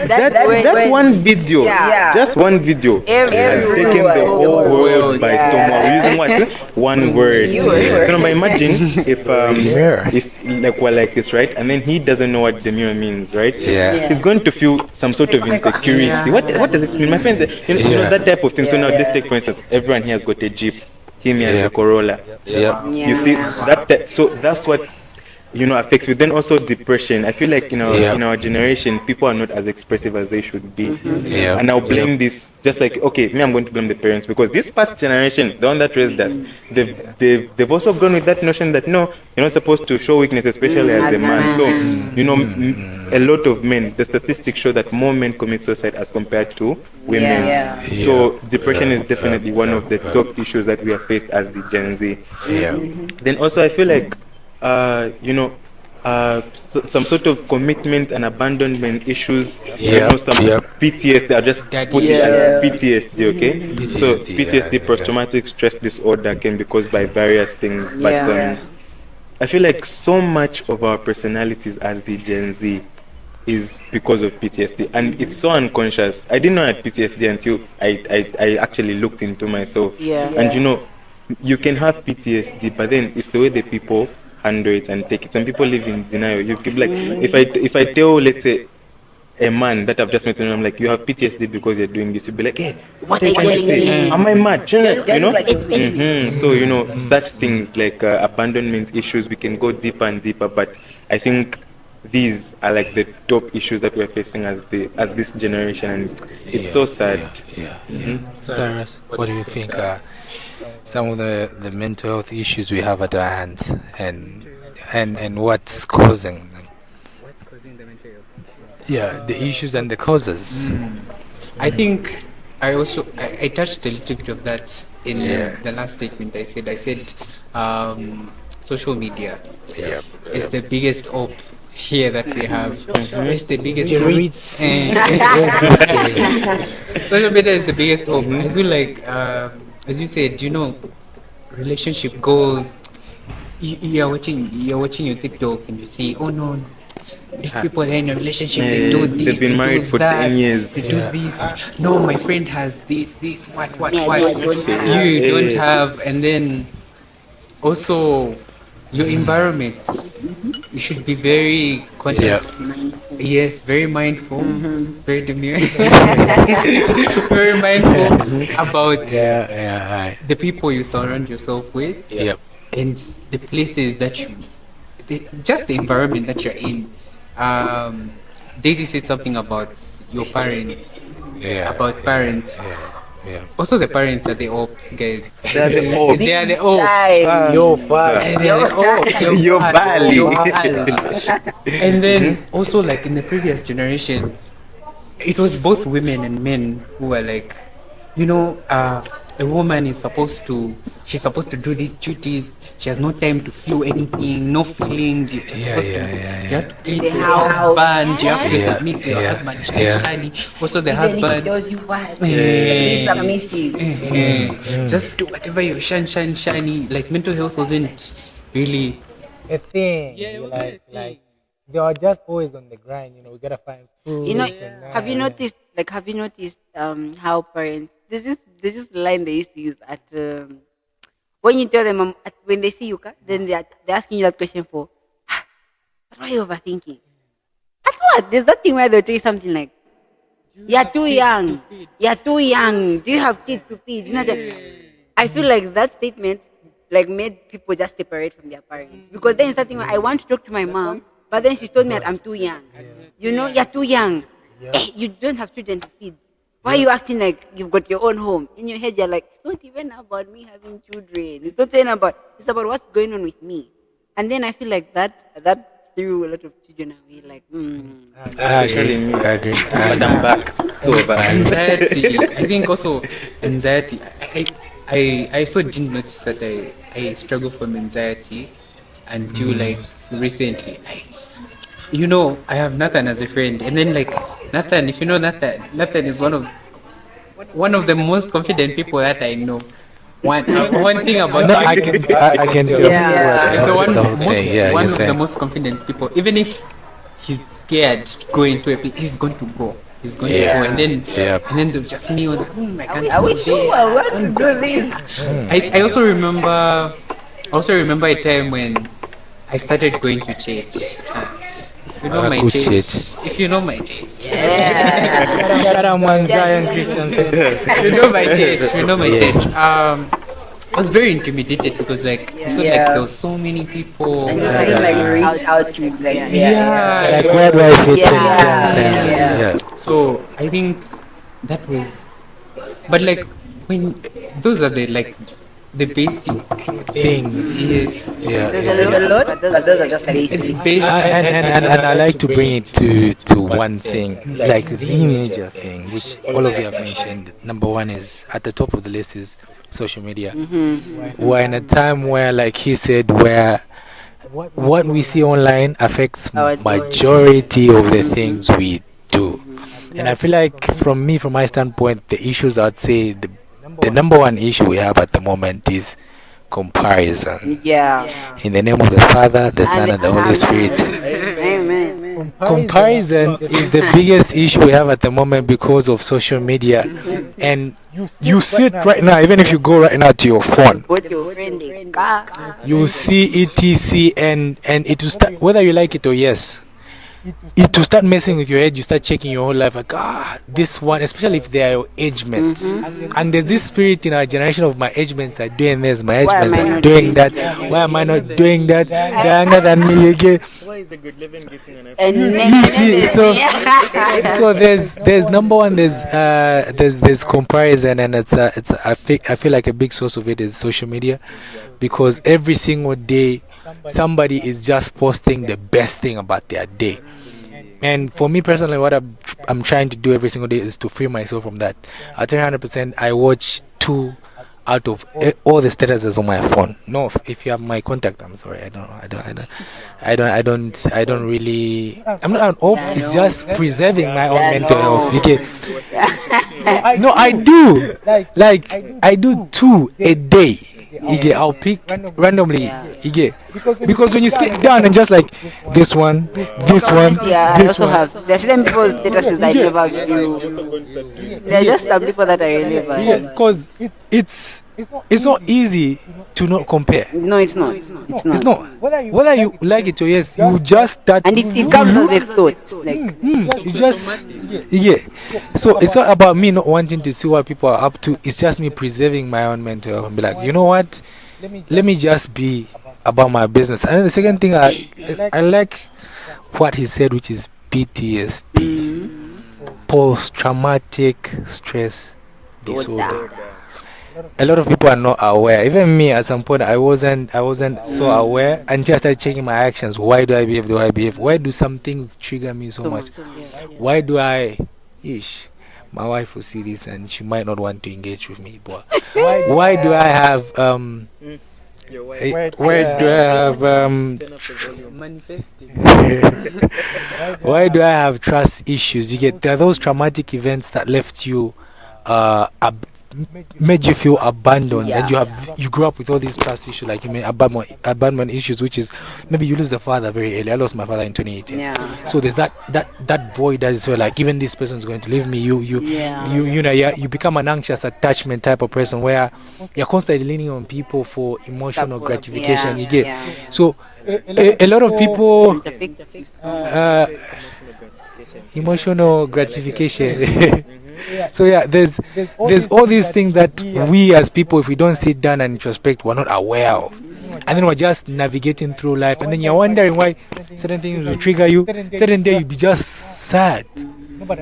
that one video, just one video has taken the whole world by storm. We're using what? One word. So now imagine if like we're like this, right? And then he doesn't know what demure means, right? He's going to feel some sort of insecurity. What does it mean? My friend, that type of thing. So now let's take for instance, everyone here has got a Jeep. Him has a Corolla. You see so that's what affects me. Then also depression. I feel like in our generation, people are not as expressive as they should be. And I'll blame this, just like, okay, I'm going to blame the parents, because this past generation, the one that raised us, they've also gone with that notion that no, you're not supposed to show weakness, especially as a man. So a lot of men, the statistics show that more men commit suicide as compared to women. So depression is definitely one of the top issues that we are faced as the Gen Z. Then also I feel like some sort of commitment and abandonment issues. Some PTSD. I just put it as PTSD. Okay, so PTSD, post-traumatic stress disorder, can be caused by various things, but I feel like so much of our personalities as the Gen Z is because of PTSD, and it's so unconscious. I didn't know I had PTSD until I actually looked into myself. And you can have PTSD, but then it's the way the people handle it and take it. Some people live in denial. You could be like, if I tell, let's say, a man that I've just met, and I'm like, you have PTSD because you're doing this, you'll be like, hey, what are you trying to say? Am I mad? So such things like abandonment issues, we can go deeper and deeper, but I think these are like the top issues that we're facing as this generation, and it's so sad. Cyrus, what do you think some of the mental health issues we have at our hands, and what's causing them? What's causing the mental health? The issues and the causes. I think I touched a little bit of that in the last statement. I said social media is the biggest hope here that we have. It's the biggest social media is the biggest hope. I feel like as you said, relationship goals. You're watching your TikTok and you see, oh no, these people are in a relationship, they do this, they've been married for 10 years. They do this. No, my friend has this, what. You don't have. And then also your environment. You should be very conscious. Yes, very mindful, very demure, very mindful about the people you surround yourself with, and the places that just the environment that you're in. Daisy said something about your parents, about parents. Also, the parents are the ops, guys. They're the ops. They are the ops. Your Bali. And then also, like in the previous generation, it was both women and men who were like, a woman is supposed to do these duties. She has no time to feel anything, no feelings. You're just supposed to, you have to plead for your husband. You have to submit to your husband. Shiny. Also, the husband Does you what? Be submissive. just do whatever you shiny. Like mental health wasn't really A thing. it wasn't a thing. they are just always on the grind. We gotta find food. You know, and have you noticed? Like, have you noticed how parents? This is the line they used to use at when you tell them when they see you, then they're asking you that question for. But why are you overthinking? At what? There's that thing where they'll tell you something like, "You're too young. You're too young. Do you have kids to feed?" I feel like that statement like made people just separate from their parents because then it's something where I want to talk to my mom, but then she told me that I'm too young. You're too young. You don't have children to feed. Why are you acting like you've got your own home? In your head, you're like, it's not even about me having children. It's not even it's about what's going on with me. And then I feel like that threw a lot of children away. Like, Actually, me. I agree. But I'm back to over. Anxiety. I think also anxiety. I also didn't notice that I struggle from anxiety until like recently. I have Nathan as a friend, and then like Nathan, if you know Nathan is one of the most confident people that I know. One thing about No, I can tell. Yeah. He's The whole thing. Yeah, one you're of the saying. most confident people. Even if he's scared to go into a place, he's going to go. He's going to go, Yeah. and then Yeah. just me was like, I can't. I wish you were what to do this. I also remember a time when I started going to church. You know my Good church. church. If you know my church, Shout out Man Zion Christian Center. you know my church. You know my Yeah. church. I was very intimidated because like I feel like Yeah. there were so many people. And you couldn't like reach out to like Yeah. Like, where do I fit in? Yeah. Yeah. So I think that was, but like when those are the basic Things. yes. Yeah. There's a lot, but those are just like basics. Basic. And I like to bring it to one thing, like the major thing, which all of you have mentioned. Number one is at the top of the list is social media. We're in a time where, like he said, where what we see online affects majority of the things we do. And I feel like from my standpoint, the issues I'd say the number one issue we have at the moment is comparison. yeah. In the name of the Father, the Son, and the Holy Spirit. Amen. Comparison is the biggest issue we have at the moment because of social media. And you sit right now, even if you go right now to your phone, What your friend is. Ah. you see etc. and it will start, whether you like it or yes, it will start messing with your head. You start checking your whole life like, this one, especially if they are your age mates. And there's this spirit in our generation of my age mates are doing this, my age Why am mates I are not doing that. Why am I not doing that? They're younger than me again. Why is the good living getting an And You see, so there's number one, there's comparison, and I feel like a big source of it is social media, because every single day somebody is just posting the best thing about their day. And for me personally, what I'm trying to do every single day is to free myself from that. I'll tell you 100%, I watch 2 out of all the statuses on my phone. No, if you have my contact, I'm sorry, I don't really. I'm not an op. It's just preserving my own mental health. Okay. No, I do. Like I do 2 a day. I'll pick randomly. Because when you sit down and just like this one, Yeah, I this also one. have. There's certain people's statuses I never view. There are just some people that I really like. Because it's not easy to not compare. No, it's not. It's not. Whether you like it or yes, you just start. And it comes as a thought. Like, You just So it's not about me not wanting to see what people are up to. It's just me preserving my own mental health and be like, you know what? Let me just be about my business. And then the second thing I like what he said, which is PTSD, post-traumatic stress disorder. A lot of people are not aware. Even me, at some point, I wasn't so aware until I started checking my actions. Why do I behave the way I behave? Why do some things trigger me so much? Why do I? My wife will see this and she might not want to engage with me. But why do I have Your wife. where do I have Manifesting. why do I have trust issues? There are those traumatic events that left you made you feel abandoned, Yeah. and you grew up with all these trust issues, like you mean abandonment issues, which is maybe you lose the father very early. I lost my father in 2018. Yeah. So there's that void that is where, like, even this person is going to leave me. You become an anxious attachment type of person where you're constantly leaning on people for emotional Support. gratification. Yeah, You get yeah. so a lot of people The victims. emotional gratification. So yeah, there's all these things that we as people, if we don't sit down and introspect, we're not aware of, and then we're just navigating through life, and then you're wondering why certain things will trigger you. Certain day you'll be just sad.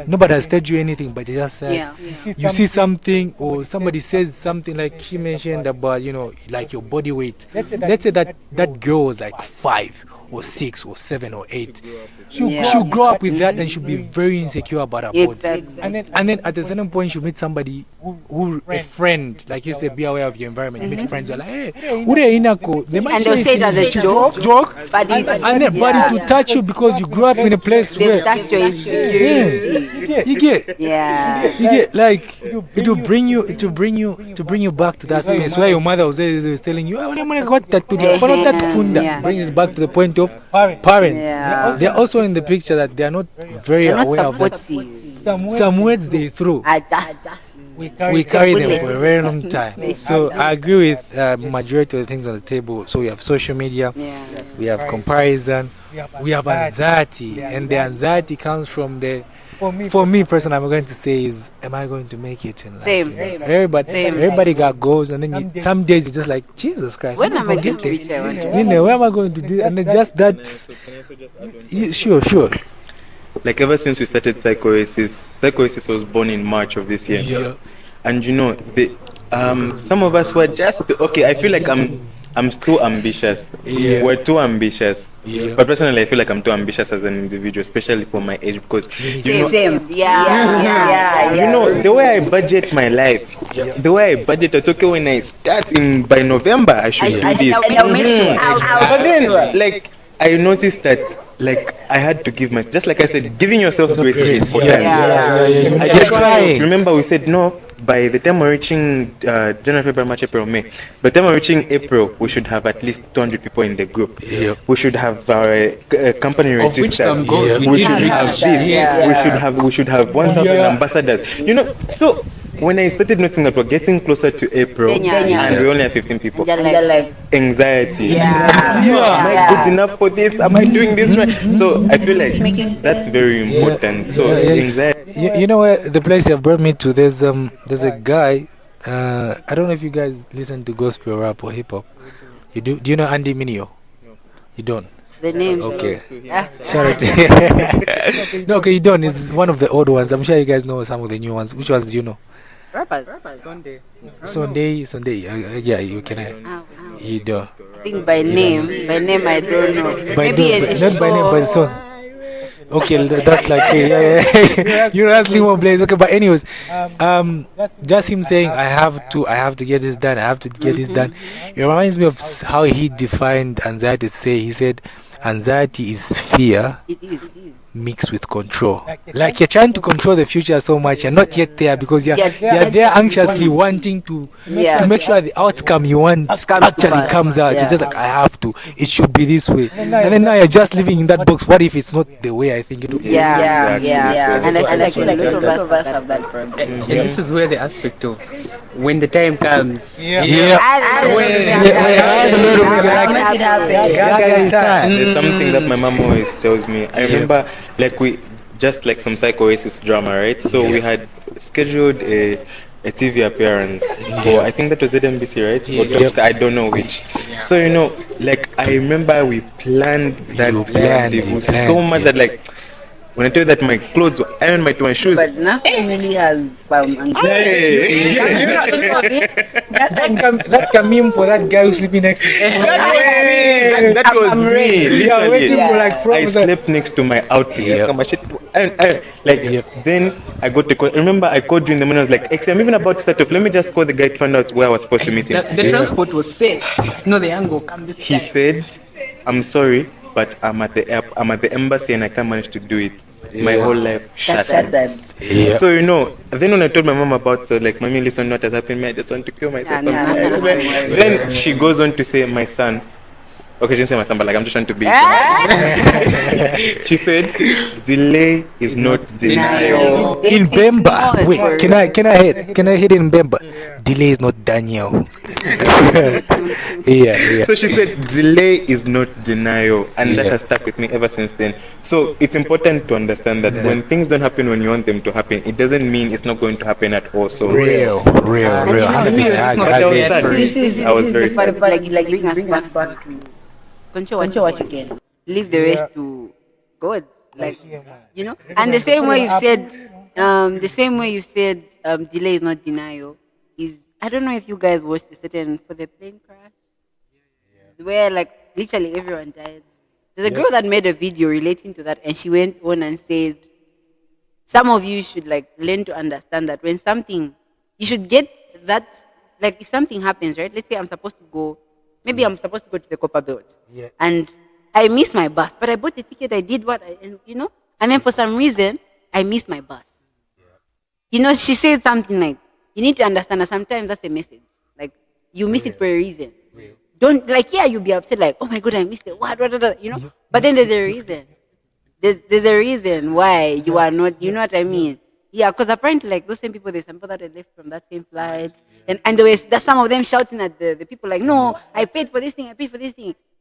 Nobody has told you anything, but you're just sad. Yeah. You see something, or somebody says something, like she mentioned about, like your body weight. Let's say that girl was like 5 or 6 or 7 or 8. She'll grow up with that, and she'll be very insecure about her body. Exactly. And then at a certain point, she'll meet somebody who a friend, like you said, be aware of your environment. You meet friends who are like, hey, ure inako. They might And they'll say it as a joke. But and then body to touch you because you grew up in a place they've where touched your insecurity. you get. Yeah. You get, like, it will bring you back to that space where your mother was telling you, "Oh, Yeah. brings us back to the point of parents. Yeah. They're also in the picture that they are not very They're not aware of that. supportive. Some words they throw, I just. we carry them for a very long time. So I agree with majority of the things on the table. So we have social media, Yeah. we have comparison, we have anxiety, and the anxiety comes from for me personally, I'm going to say is, am I going to make it in life? Same. Everybody got goals, and then some days you're just like, Jesus Christ, When I'm am I not going gonna to get reach there. there? one day? Where am I going to do? And it's just that. Sure. Like ever since we started Psychoasis was born in March of this year. Yeah. And some of us were just okay. I feel like I'm too ambitious. Yeah. We're too ambitious. Yeah. But personally, I feel like I'm too ambitious as an individual, especially for my age, because Same. Yeah. the way I budget my life, the way I budget, it's okay when I start by November, I should do this. I'll make sure. But then, like, I noticed that, like, I had to give just like I said, giving yourself grace is important. Yeah. I You're just trying. remember we said no. By the time we're reaching January, February, March, April, May, by the time we're reaching April, we should have at least 200 people in the group. Yep. We should have our company Of which registered. some goals we We did should reach. have this. We should have 1,000 ambassadors. So when I started noticing that we're getting closer to April Then you're- and we only have 15 people, You're They're like, anxiety. Am I good enough for this? Am I doing this right? So I feel like that's very important. So anxiety. You know where the place you have brought me to? There's a guy. I don't know if you guys listen to gospel rap or hip hop. You do? Do you know Andy Mineo? You don't. The name. Okay. Shout out to him. No, okay, you don't. It's one of the old ones. I'm sure you guys know some of the new ones. Which ones do you know? Rappers. Sunday. Yeah, you can. You do. I think by name I don't know. By Maybe name, a not by name, by song. Okay, that's like yeah. You're asking more Blaze. Okay, but anyways, just him saying I have to get this done. I have to get this done. It reminds me of how he defined anxiety. He said, anxiety is fear It is. mixed with control. Like you're trying to control the future so much, you're not yet there because you're there anxiously wanting to make sure the outcome you want actually comes out. You're just like, I have to. It should be this way. And then now you're just living in that box. What if it's not the way I think it will be? Yeah. Exactly. And I feel like a a lot of us have that problem. And this is where the aspect of when the time comes. Yeah. There's something that my mom always tells me. I remember, like, we just like some Psychoasis drama, right? So we had scheduled a TV appearance for, I think that was ZMBC, right? Or Doctor, I don't know which. So like, I remember we planned that rendezvous so much that, like, when I tell you that my clothes were ironed to my shoes. But nothing really has Hey. That can mean for that guy who's sleeping next to you. That was me. Literally. waiting for like I promise. slept next to my outfit. Yep. My shit, then I got to call. Remember, I called you in the morning. I was like, I'm even about to start off. Let me just call the guy to find out where I was supposed to meet him. The transport was set. No, the angle come this He said, I'm sorry, but I'm at the embassy and I can't manage to do it. my whole life shattered. Yeah. So you know, then when I told my mom about like, mommy, listen, what has happened? Me, I just want to kill myself. Nah, nah, nah, nah. Then she goes on to say, my son. Okay, she didn't say my son, but like I'm just trying to be. She said, delay is not denial. In It's Bemba, not. wait, can I hit in Bemba? Delay is not Daniel. Yeah. So she said, delay is not denial, and that Yeah. has stuck with me ever since then. So it's important to understand that when things don't happen when you want them to happen, it doesn't mean it's not going to happen at all. So Real, And you know, 100%. But I I was agree. sad. This I was is very the part sad. of like bring us back to Control control what you can. leave the rest to God. Like, you know, and the same way you said, delay is not denial. Is I don't know if you guys watched the certain for the plane crash, where like literally everyone died. There's a girl that made a video relating to that, and she went on and said, some of you should like learn to understand that when something, you should get that, like if something happens, right? Let's say I'm supposed to go to the Copper Belt, Yeah. and I missed my bus, but I bought the ticket. I did and you know, and then for some reason I missed my bus. You know, she said something like, you need to understand that sometimes that's a message. Like you miss it for a reason. Don't like you'll be upset like, oh my god, I missed it. What, you know? But then there's a reason. There's a reason why you are not. You know what I mean? Yeah, because apparently, like those same people, there's some people that had left from that same flight, and there was there's some of them shouting at the people like, no, I paid for this thing.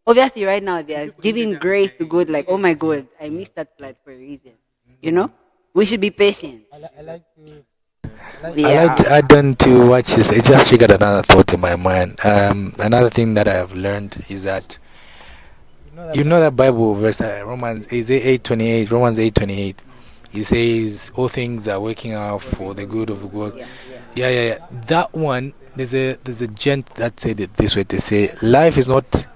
Obviously, right now they are giving grace to God, like, oh my God, I missed that flight for a reason. You know, we should be patient. I like to add on to what she said. It just triggered another thought in my mind. Another thing that I have learned is that you know that Bible verse, Romans 8:28. Romans 8:28. It says all things are working out for the good of God. Yeah. That one. There's a gent that said it this way. They say life is not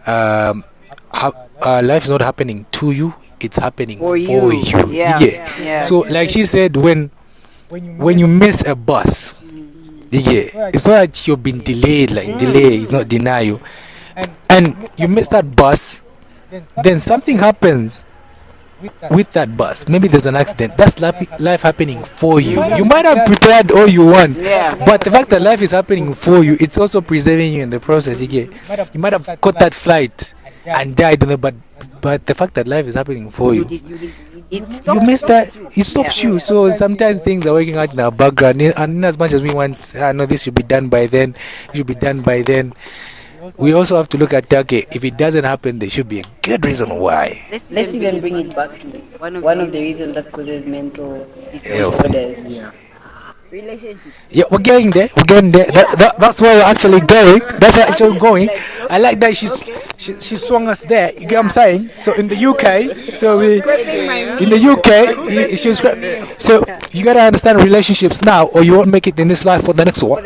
life is not happening to you. It's happening for you. Yeah. So like she said, when you miss a bus, it's not that you've been delayed. Like delay is not denial, and you miss that bus, then something happens with that bus. Maybe there's an accident. That's life happening for you. You might have prepared all you want, but the fact that life is happening for you, it's also preserving you in the process. You might have caught that flight and died, but the fact that life is happening for you, you missed that. It stops you. So sometimes things are working out in our background, and in as much as we want, no, this should be done by then. It should be done by then. We also have to look at okay, if it doesn't happen, there should be a good reason why. Let's even bring it back to one of the reasons that causes mental disorders. Relationships. Yeah, we're getting there. That's where we're actually going. That's where we're actually going. I like that she swung us there. You get what I'm saying? So in the UK, she's so you gotta understand relationships now, or you won't make it in this life for the next one.